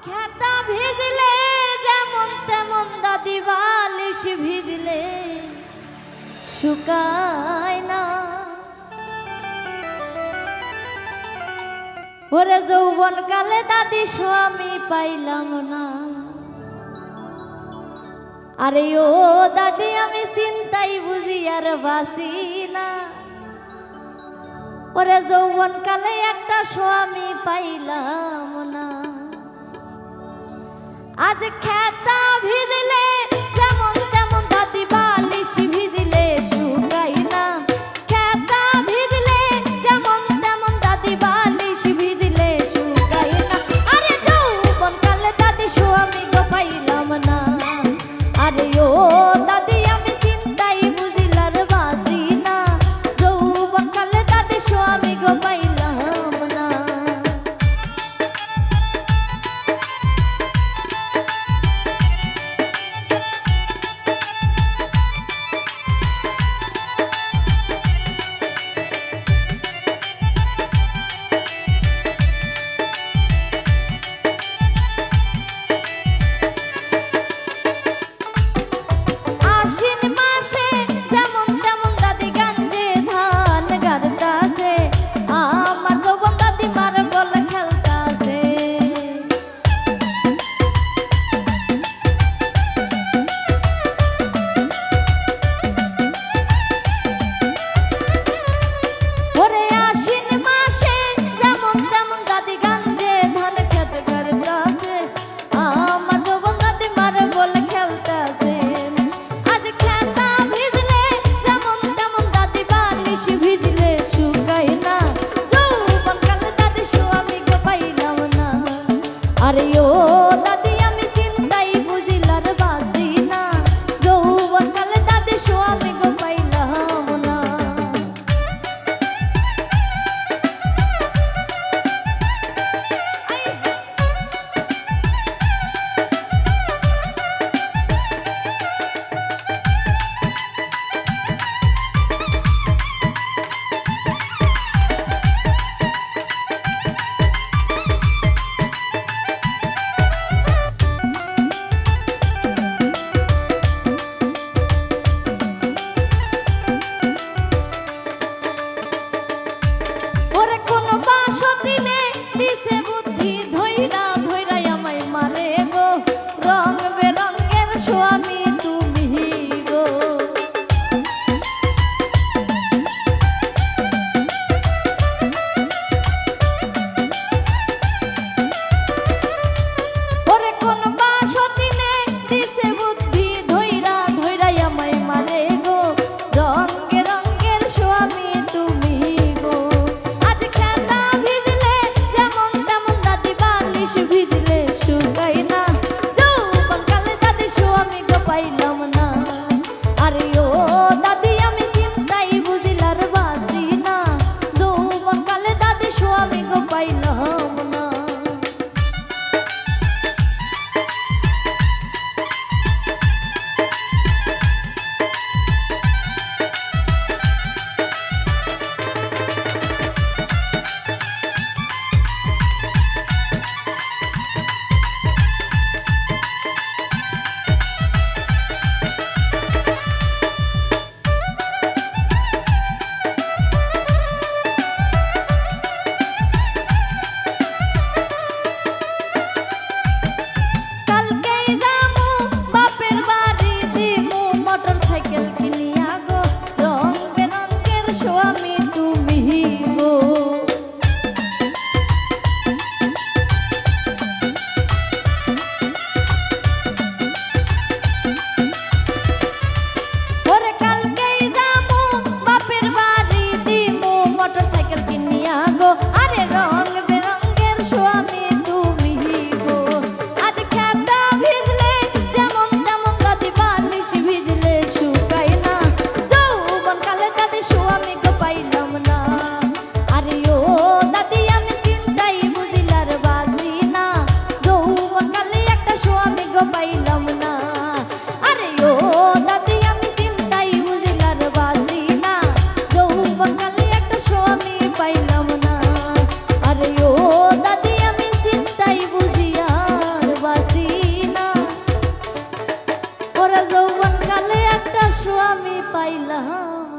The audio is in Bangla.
খেতা ভিজলে যেমন তেমন দাদি বালিশ ভিজলে শুকায় না। ওরে যৌবন কালে দাদি স্বামী পাইলাম না। আরে ও দাদি আমি চিন্তাই বুঝি আর বাসি না। ওরে যৌবন কালে একটা স্বামী পাইলাম না। আজ খেতা ভিজলে যেমন তেমন দাদি বালিশ ভিজলে শুকাই না। খেতা ভিজলে যেমন তেমন দাদি বালিশ ভিজলে শুকাই না। আরে যৌবন কালে দাদি স্বামী গো পাইলাম না। আরে ও দাদি আমি চিন্তাই বুঝিলার বাসি না। যৌবন কালে দাদি স্বামী গো পাইলাম না। আরে ও দাদি আমি চিন্তাই বুঝিলার বাসি না। যৌবন কালে দাদি স্বামী গো পাইলাম না। ওরে কোন বাসতিনে দিছে বুদ্ধি ধইরা ধইরা আমায় মারে গো। রং বেরঙের স্বামী তুমি গো। ওরে কোন বাসতিনে দিছে বুদ্ধি ধইরা ধইরা আমায় মারে গো। রং বেরঙের স্বামী তুমি গো। আজ খেতা ভিজলে যেমন তেমন দাদি বালিশ ভিজলে শুকাই না। যৌবন কালে দাদি স্বামী গো পাইলাম না। আরে ও দাদি আমি চিন্তাই বুঝিলার বাসি না। যৌবন কালে দাদি স্বামী গো পাইলাম না। ওরে যৌবন কালে একটা স্বামী পাইলাম